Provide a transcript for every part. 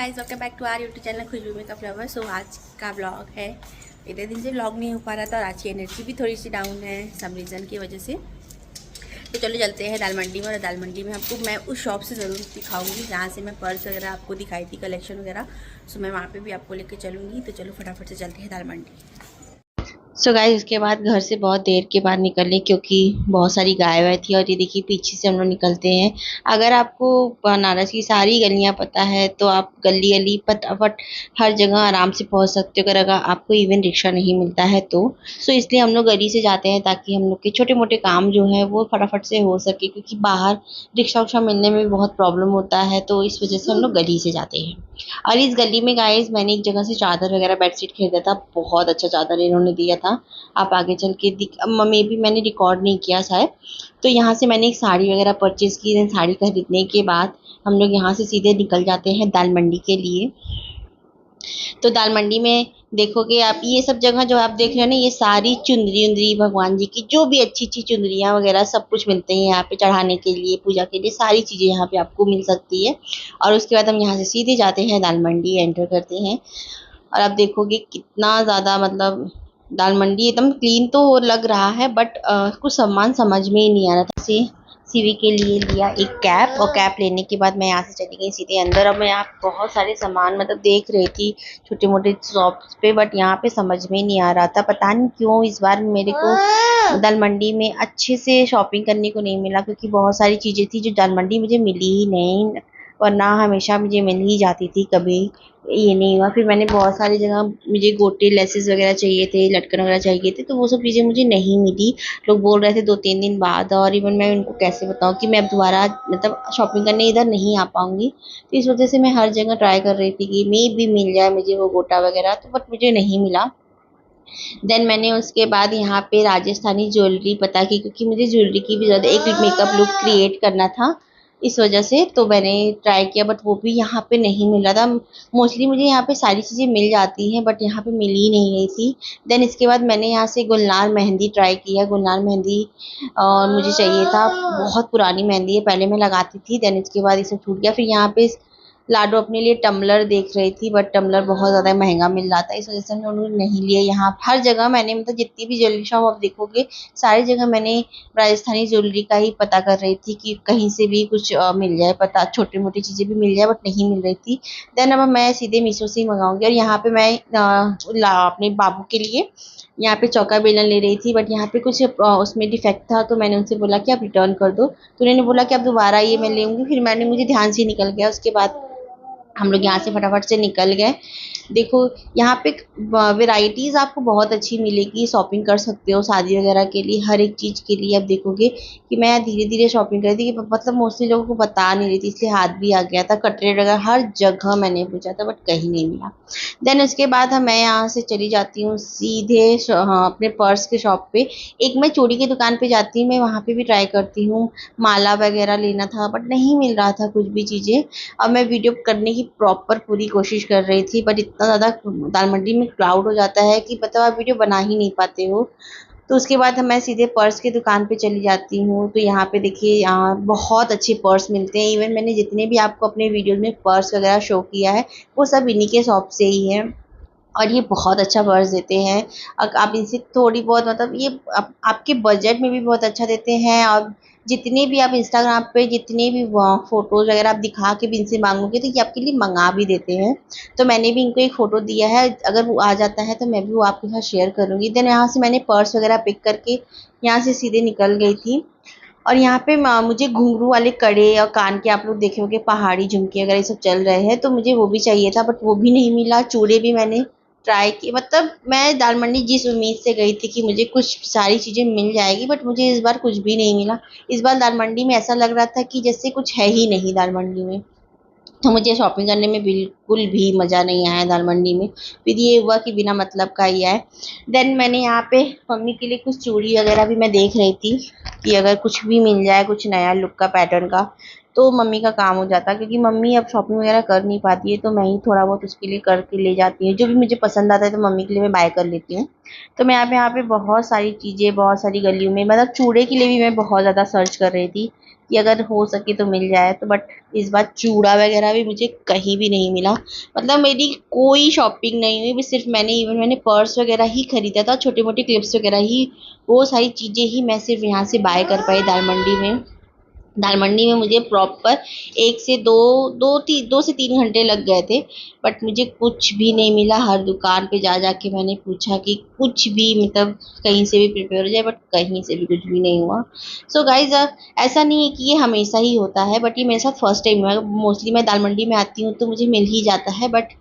Guys, welcome back to our YouTube channel Khushbu makeup flower. So आज का blog है। इतने दिन से ब्लॉग नहीं हो पा रहा था और आज की एनर्जी भी थोड़ी सी डाउन है सब रीज़न की वजह से। तो चलो चलते हैं दाल मंडी में, और दाल मंडी में आपको मैं उस शॉप से ज़रूर दिखाऊंगी जहाँ से मैं पर्स वगैरह आपको दिखाई थी, कलेक्शन वगैरह। सो मैं वहाँ पर भी आपको लेकर चलूँगी। तो चलो फटाफट से चलते हैं दाल मंडी। सो गाइस, इसके बाद घर से बहुत देर के बाद निकले क्योंकि बहुत सारी गाय वाय थी। और ये देखिए पीछे से हम लोग निकलते हैं। अगर आपको बनारस की सारी गलियां पता है तो आप गली गली फटाफट हर जगह आराम से पहुंच सकते हो, अगर आपको इवन रिक्शा नहीं मिलता है तो। सो इसलिए हम लोग गली से जाते हैं ताकि हम लोग के छोटे मोटे काम जो है वो फटाफट से हो सके, क्योंकि बाहर रिक्शा उक्शा मिलने में भी बहुत प्रॉब्लम होता है। तो इस वजह से हम लोग गली से जाते हैं। और इस गली में गाइस मैंने एक जगह से चादर वगैरह बेडशीट खरीदा था। बहुत अच्छा चादर इन्होंने दिया था। आप आगे चल के मे भी मैंने रिकॉर्ड नहीं किया शायद। तो यहाँ से मैंने एक साड़ी वगैरह परचेज़ की। साड़ी खरीदने के बाद हम लोग यहाँ से सीधे निकल जाते हैं दाल मंडी के लिए। तो दाल मंडी में देखोगे आप, ये सब जगह जो आप देख रहे हो ना, ये सारी चुंदरी उंदरी भगवान जी की जो भी अच्छी अच्छी चुंदरियाँ वगैरह सब कुछ मिलते हैं यहाँ पे चढ़ाने के लिए, पूजा के लिए सारी चीज़ें यहाँ पे आपको मिल सकती है। और उसके बाद हम यहाँ से सीधे जाते हैं दाल मंडी, एंटर करते हैं। और आप देखोगे कितना ज़्यादा, मतलब दाल मंडी एकदम क्लीन तो लग रहा है, बट कुछ सामान समझ में ही नहीं आ रहा था। सीवी के लिए लिया एक कैप, और कैप लेने के बाद मैं यहाँ से चली गई सीधे अंदर। और मैं यहाँ बहुत सारे सामान मतलब देख रही थी छोटे मोटे शॉप्स पे, बट यहाँ पे समझ में नहीं आ रहा था। पता नहीं क्यों इस बार मेरे को दाल मंडी में अच्छे से शॉपिंग करने को नहीं मिला, क्योंकि बहुत सारी चीज़ें थी जो दाल मंडी मुझे मिली ही नहीं, वरना हमेशा मुझे मिल ही जाती थी। कभी ये नहीं हुआ। फिर मैंने बहुत सारी जगह, मुझे गोटे लेसेस वगैरह चाहिए थे, लटकन वगैरह चाहिए थे, तो वो सब चीज़ें मुझे नहीं मिली। लोग बोल रहे थे 2-3 दिन बाद, और इवन मैं उनको कैसे बताऊँ कि मैं अब दोबारा मतलब शॉपिंग करने इधर नहीं आ पाऊँगी। तो इस वजह से मैं हर जगह ट्राई कर रही थी कि मे भी मिल जाए मुझे वो गोटा वगैरह, तो बट मुझे नहीं मिला। देन मैंने उसके बाद यहाँ पे राजस्थानी ज्वेलरी पता की, क्योंकि मुझे ज्वेलरी की भी ज़्यादा एक मेकअप लुक क्रिएट करना था इस वजह से। तो मैंने ट्राई किया, बट वो भी यहाँ पे नहीं मिल रहा था। मोस्टली मुझे यहाँ पे सारी चीज़ें मिल जाती हैं, बट यहाँ पे मिल ही नहीं रही थी। देन इसके बाद मैंने यहाँ से गुलनार मेहंदी ट्राई किया। गुलनार मेहंदी और मुझे चाहिए था, बहुत पुरानी मेहंदी है, पहले मैं लगाती थी। देन इसके बाद इसे छूट गया। फिर यहाँ पे लाडो अपने लिए टम्बलर देख रही थी, बट टम्बलर बहुत ज़्यादा महंगा मिल रहा था, इस वजह से उन्होंने नहीं लिया। यहाँ हर जगह मैंने, मतलब जितनी भी ज्वेलरी शॉप आप देखोगे सारी जगह मैंने राजस्थानी ज्वेलरी का ही पता कर रही थी कि कहीं से भी कुछ मिल जाए, पता छोटी मोटी चीज़ें भी मिल जाए, बट नहीं मिल रही थी। देन अब मैं सीधे मीशो से ही मंगाऊंगी। और यहाँ पे मैं अपने बाबू के लिए यहाँ पे चौका बेलन ले रही थी, बट यहाँ पे कुछ उसमें डिफेक्ट था, तो मैंने उनसे बोला कि आप रिटर्न कर दो। तो उन्होंने बोला कि आप दोबारा ये मैं लेंगी। फिर मुझे ध्यान से निकल गया। उसके बाद हम लोग यहाँ से फटाफट से निकल गए। देखो यहाँ पे वैरायटीज़ आपको बहुत अच्छी मिलेगी, शॉपिंग कर सकते हो शादी वगैरह के लिए, हर एक चीज़ के लिए। आप देखोगे कि मैं धीरे धीरे शॉपिंग कर रही थी, कि मतलब मोस्टली लोगों को बता नहीं रही थी, इसलिए हाथ भी आ गया था। कटलेट वगैरह हर जगह मैंने पूछा था, बट कहीं नहीं मिला। देन उसके बाद मैं यहाँ से चली जाती हूँ सीधे अपने पर्स के शॉप पे। एक मैं चूड़ी की दुकान पे जाती हूँ, मैं वहाँ पे भी ट्राई करती हूँ। माला वगैरह लेना था, बट नहीं मिल रहा था कुछ भी चीज़ें। अब मैं वीडियो करने की प्रॉपर पूरी कोशिश कर रही थी, बट इतना ज़्यादा दाल मंडी में क्राउड हो जाता है कि मतलब आप वीडियो बना ही नहीं पाते हो। तो उसके बाद मैं सीधे पर्स की दुकान पे चली जाती हूँ। तो यहाँ पे देखिए, यहाँ बहुत अच्छे पर्स मिलते हैं। इवन मैंने जितने भी आपको अपने वीडियोज़ में पर्स वगैरह शो किया है वो सब इन्हीं के शॉप से ही है। और ये बहुत अच्छा पर्स देते हैं। आप इनसे थोड़ी बहुत, मतलब ये आपके बजट में भी बहुत अच्छा देते हैं। और जितने भी आप इंस्टाग्राम पे जितने भी फ़ोटोज़ वगैरह आप दिखा के भी इनसे मांगोगे तो ये आपके लिए मंगा भी देते हैं। तो मैंने भी इनको एक फ़ोटो दिया है, अगर वो आ जाता है तो मैं भी वो आपके साथ शेयर करूँगी। देन यहाँ से मैंने पर्स वगैरह पिक करके यहाँ से सीधे निकल गई थी। और यहाँ पे मुझे घुंघरू वाले कड़े और कान के, आप लोग देखे होंगे पहाड़ी झुमके वगैरह ये सब चल रहे हैं, तो मुझे वो भी चाहिए था, बट वो भी नहीं मिला। चूड़े भी मैंने ट्राई किए, मतलब मैं दाल मंडी जिस उम्मीद से गई थी कि मुझे कुछ सारी चीज़ें मिल जाएगी, बट मुझे इस बार कुछ भी नहीं मिला। इस बार दाल मंडी में ऐसा लग रहा था कि जैसे कुछ है ही नहीं दाल मंडी में। तो मुझे शॉपिंग करने में बिल्कुल भी मज़ा नहीं आया दाल मंडी में। फिर ये हुआ कि बिना मतलब का ही आए। देन मैंने यहाँ पे मम्मी के लिए कुछ चूड़ी वगैरह भी मैं देख रही थी कि अगर कुछ भी मिल जाए, कुछ नया लुक का पैटर्न का, तो मम्मी का काम हो जाता, क्योंकि मम्मी अब शॉपिंग वगैरह कर नहीं पाती है, तो मैं ही थोड़ा बहुत उसके लिए करके ले जाती हूँ। जो भी मुझे पसंद आता है तो मम्मी के लिए मैं बाय कर लेती हूँ। तो मैं यहाँ पे बहुत सारी चीज़ें, बहुत सारी गलियों में, मतलब चूड़े के लिए भी मैं बहुत ज़्यादा सर्च कर रही थी कि अगर हो सके तो मिल जाए, तो बट इस बार चूड़ा वगैरह भी मुझे कहीं भी नहीं मिला। मतलब मेरी कोई शॉपिंग नहीं हुई, बस सिर्फ मैंने पर्स वगैरह ही खरीदा था, छोटे मोटे क्लिप्स वगैरह ही, वो सारी चीज़ें ही मैं सिर्फ यहाँ से बाय कर पाई दाल मंडी में। दाल मंडी में मुझे प्रॉपर 2 से 3 घंटे लग गए थे, बट मुझे कुछ भी नहीं मिला। हर दुकान पे जा के मैंने पूछा कि कुछ भी मतलब कहीं से भी प्रिपेयर हो जाए, बट कहीं से भी कुछ भी नहीं हुआ। सो गाइज ऐसा नहीं है कि ये हमेशा ही होता है, बट ये मेरे साथ फर्स्ट टाइम हुआ है। मोस्टली मैं दाल मंडी में आती हूँ तो मुझे मिल ही जाता है, बट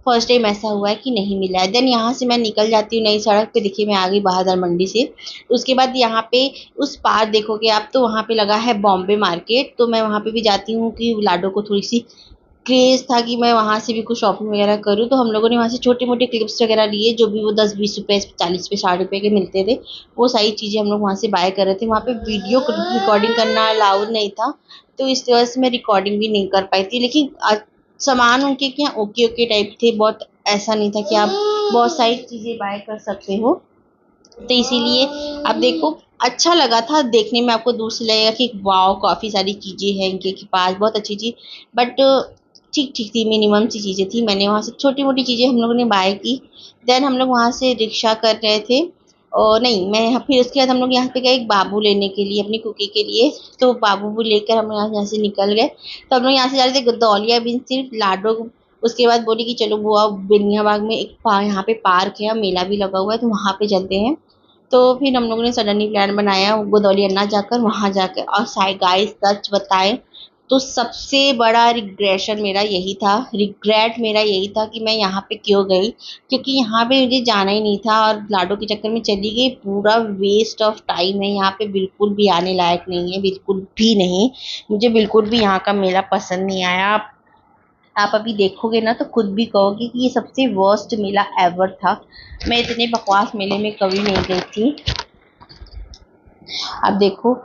फर्स्ट टाइम ऐसा हुआ है कि नहीं मिला है। देन यहाँ से मैं निकल जाती हूँ नई सड़क पे, देखिए मैं आ गई बाहर दाल मंडी से। उसके बाद यहाँ पे उस पार देखोगे आप तो वहाँ पे लगा है बॉम्बे मार्केट, तो मैं वहाँ पे भी जाती हूँ कि लाडो को थोड़ी सी क्रेज़ था कि मैं वहाँ से भी कुछ शॉपिंग वगैरह करूँ। तो हम लोगों ने वहाँ से छोटे मोटे क्लिप्स वगैरह लिए, जो भी वो 10-20 रुपये 40 पे 60 रुपये के मिलते थे, वो सारी चीज़ें हम लोग वहाँ से बाय कर रहे थे। वहाँ पे वीडियो रिकॉर्डिंग करना अलाउड नहीं था, तो इस वजह से मैं रिकॉर्डिंग भी नहीं कर पाई थी। लेकिन सामान उनके क्या ओके ओके टाइप थे, बहुत ऐसा नहीं था कि आप बहुत सारी चीज़ें बाय कर सकते हो। तो इसीलिए आप देखो अच्छा लगा था देखने में, आपको दूर से लगेगा कि वाओ काफ़ी सारी चीज़ें हैं इनके पास, बहुत अच्छी चीज़, बट ठीक ठीक थी, मिनिमम सी चीज़ें थी। मैंने वहाँ से छोटी मोटी चीज़ें हम लोगों ने बाय की। देन हम लोग वहाँ से रिक्शा कर रहे थे, और नहीं मैं फिर उसके बाद हम लोग यहाँ पे गए एक बाबू लेने के लिए अपनी कुकी के लिए। तो बाबू लेकर हम यहाँ से निकल गए। तो हम लोग यहाँ से जा रहे थे गदौलिया बिन सिर्फ लाडो। उसके बाद बोली कि चलो बुआ बिनिया बाग में एक यहाँ पे पार्क है, मेला भी लगा हुआ है, तो वहाँ पे चलते हैं। तो फिर हम लोगों ने सडनली प्लान बनाया गदौलिया जाकर, वहाँ जाकर। और गाइस सच बताएं तो सबसे बड़ा रिग्रेट मेरा यही था कि मैं यहाँ पे क्यों गई, क्योंकि यहाँ पे मुझे जाना ही नहीं था और लाडो के चक्कर में चली गई। पूरा वेस्ट ऑफ टाइम है, यहाँ पे बिल्कुल भी आने लायक नहीं है, बिल्कुल भी नहीं। मुझे बिल्कुल भी यहाँ का मेला पसंद नहीं आया। आप अभी देखोगे ना तो खुद भी कहोगे कि ये सबसे वर्स्ट मेला एवर था। मैं इतने बकवास मेले में कभी नहीं गई थी। अब देखो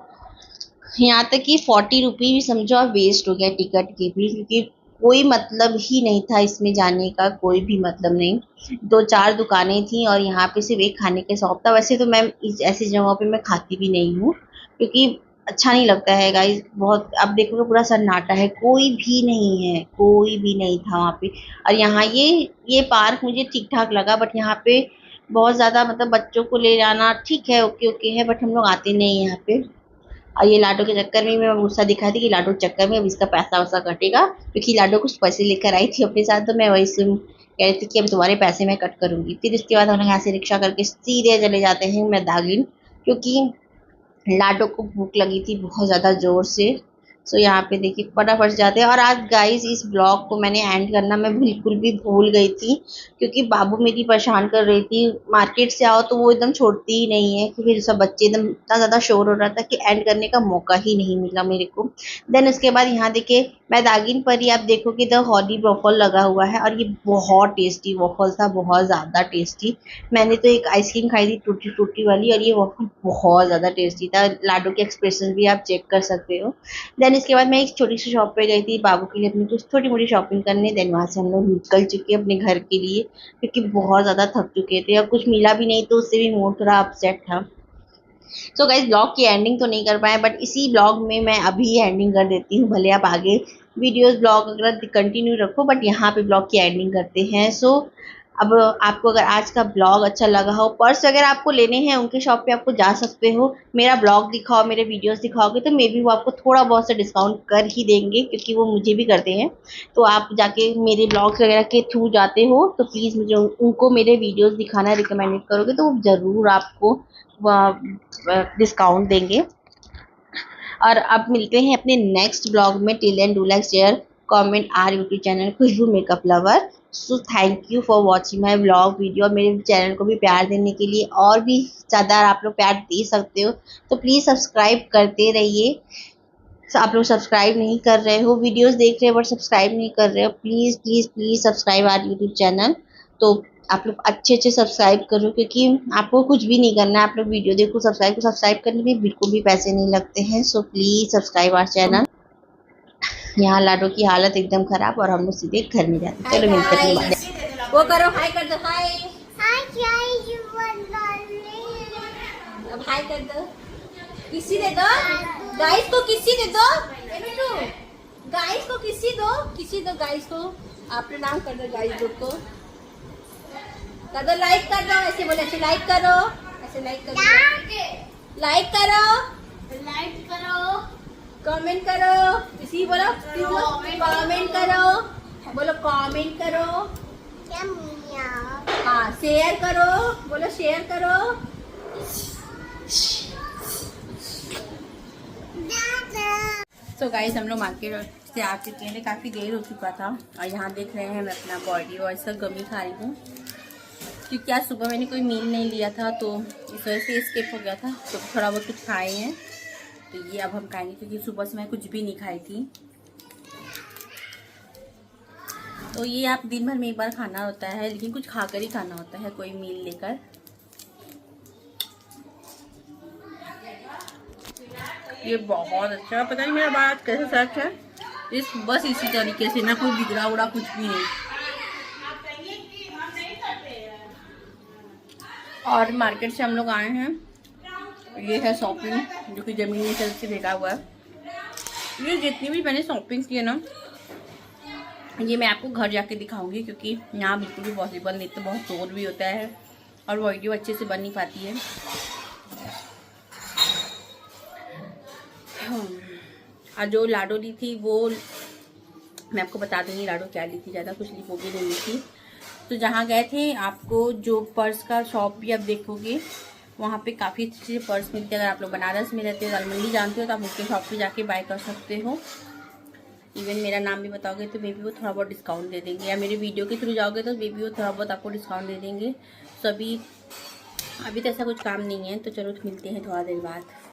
यहाँ तक कि 40 रुपये भी समझो आप वेस्ट हो गया टिकट के भी, क्योंकि कोई मतलब ही नहीं था इसमें जाने का, कोई भी मतलब नहीं। 2-4 दुकानें थी और यहाँ पे सिर्फ एक खाने का शॉप था। वैसे तो मैं ऐसी जगहों पे मैं खाती भी नहीं हूँ, क्योंकि अच्छा नहीं लगता है गाइस बहुत। अब देखोगे पूरा सन्नाटा है, कोई भी नहीं है, कोई भी नहीं था वहाँ पे। और यहाँ ये पार्क मुझे ठीक ठाक लगा, बट यहाँ पे बहुत ज़्यादा मतलब बच्चों को ले जाना ठीक है, ओके ओके है, बट हम लोग आते नहीं हैं यहाँ पे। और ये लाडो के चक्कर में मैं गुस्सा दिखाई थी कि लाडो के चक्कर में अब इसका पैसा वैसा कटेगा, क्योंकि लाडो कुछ पैसे लेकर आई थी अपने साथ, तो मैं वही सुन कह रही थी कि अब तुम्हारे पैसे मैं कट करूँगी। फिर इसके बाद हम लोग यहाँ से रिक्शा करके सीधे चले जाते हैं मैदागिन, क्योंकि लाडो को भूख लगी थी बहुत ज़्यादा ज़ोर से। सो यहाँ पे देखिए फटाफट जाते हैं। और आज गाइस इस ब्लॉग को मैंने एंड करना मैं बिल्कुल भी भूल गई थी, क्योंकि बाबू मेरी परेशान कर रही थी। मार्केट से आओ तो वो एकदम छोड़ती ही नहीं है, क्योंकि सब बच्चे एकदम इतना ज़्यादा शोर हो रहा था कि एंड करने का मौका ही नहीं मिला मेरे को। देन उसके बाद यहाँ देखिए मैदागिन पर ही आप देखोगे द हॉली वॉफल लगा हुआ है, और ये बहुत टेस्टी वॉफल था, बहुत ज़्यादा टेस्टी। मैंने तो एक आइसक्रीम खाई थी टूटी टूटी वाली, और ये वॉफल बहुत ज़्यादा टेस्टी था। लाडो के एक्सप्रेशन भी आप चेक कर सकते हो। देन इसके बाद मैं एक छोटी सी शॉप पे गई थी बाबू के लिए अपनी कुछ छोटी मोटी शॉपिंग करने। देन वहाँ से हम लोग निकल चुके अपने घर के लिए, क्योंकि बहुत ज़्यादा थक चुके थे और कुछ मिला भी नहीं, तो उससे भी मूड थोड़ा अपसेट था। सो गाइस ब्लॉग की एंडिंग तो नहीं कर पाए, बट इसी ब्लॉग में मैं अभी एंडिंग कर देती हूँ। भले आप आगे वीडियोस ब्लॉग अगर कंटिन्यू रखो, बट यहाँ पे ब्लॉग की एंडिंग करते हैं। सो अब आपको अगर आज का ब्लॉग अच्छा लगा हो, पर्स अगर आपको लेने हैं उनके शॉप पे आपको जा सकते हो। मेरा ब्लॉग दिखाओ, मेरे वीडियोस दिखाओगे तो मे बी वो आपको थोड़ा बहुत सा डिस्काउंट कर ही देंगे, क्योंकि वो मुझे भी करते हैं। तो आप जाके मेरे ब्लॉग्स वगैरह के थ्रू जाते हो तो प्लीज़ मुझे उनको मेरे वीडियोस दिखाना रिकमेंडेड करोगे तो वो ज़रूर आपको डिस्काउंट देंगे। और अब मिलते हैं अपने नेक्स्ट ब्लॉग में। Till and do like share comment our YouTube channel Khushbu makeup lover. So thank you for watching my blog video. मेरे चैनल को भी प्यार देने के लिए, और भी ज़्यादा आप लोग प्यार दे सकते हो तो प्लीज़ सब्सक्राइब करते रहिए। आप लोग सब्सक्राइब नहीं कर रहे हो, वीडियोस देख रहे हो बट सब्सक्राइब नहीं कर रहे हो, please please please subscribe our YouTube channel. तो आप लोग अच्छे सब्सक्राइब करो, क्योंकि आपको कुछ भी नहीं करना है, आप लोग वीडियो देखो, सब्सक्राइब करने में बिल्कुल भी पैसे नहीं लगते हैं। So please subscribe our channel. यहाँ लाडो की हालत एकदम ख़राब, और हम लोग सीधे घर में जाते हैं। चलो मिलते हैं बाद। वो करो हाय कर दो, हाय Hi guys, you want अब हाय कर दो। किसी दे दो, गाइस को किसी दे दो, गाइस को किसी दो गाइस को। आप प्रणाम कर दो गाइस लोग को, कर दो, लाइक कर दो, ऐसे बोले, ऐसे लाइक करो, ऐसे लाइक करो, लाइक करो, लाइक करो, कमेंट करो, किसी बोलो कमेंट करो, बोलो कमेंट करो, हाँ शेयर करो, बोलो शेयर करो। तो गाइस हम लोग मार्केट से आ चुके हैं, काफ़ी देर हो चुका था और यहाँ देख रहे हैं मैं अपना बॉडी और सब गमी खा रही हूँ क्योंकि आज सुबह मैंने कोई मील नहीं लिया था तो इस वजह से स्किप हो गया था। तो थोड़ा बहुत कुछ खाए हैं तो ये अब हम खाएंगे क्योंकि सुबह से मैं कुछ भी नहीं खाई थी। तो ये आप दिन भर में एक बार खाना होता है, लेकिन कुछ खाकर ही खाना होता है, कोई मील लेकर। ये बहुत अच्छा, पता नहीं मेरा बात कैसे सच है, इस बस इसी तरीके से ना, कोई बिगड़ा उड़ा कुछ भी नहीं। और मार्केट से हम लोग आए हैं, ये है शॉपिंग जो कि जमीन नीचे से फेंका हुआ है। ये जितनी भी मैंने शॉपिंग की है ना, ये मैं आपको घर जाके दिखाऊंगी क्योंकि यहाँ बिल्कुल भी पॉसिबल नहीं, तो बहुत शोर भी होता है और वीडियो अच्छे से बन नहीं पाती है। और जो लाडो ली थी वो मैं आपको बता दूंगी लाडो क्या ली थी, ज़्यादा कुछ वो भी नहीं ली थी। तो जहाँ गए थे आपको जो पर्स का शॉप भी आप देखोगे वहाँ पे काफ़ी अच्छे पर्स मिलते हैं। अगर आप लोग बनारस में रहते हो, दाल मंडी जानते हो, तो आप उसके शॉप पे जाके बाय कर सकते हो। इवन मेरा नाम भी बताओगे तो मे बी वो थोड़ा बहुत डिस्काउंट दे देंगे, या मेरे वीडियो के थ्रू जाओगे तो मे बी वो थोड़ा बहुत आपको डिस्काउंट दे देंगे। तो अभी तो ऐसा कुछ काम नहीं है, तो चलो मिलते हैं थोड़ा देर बाद।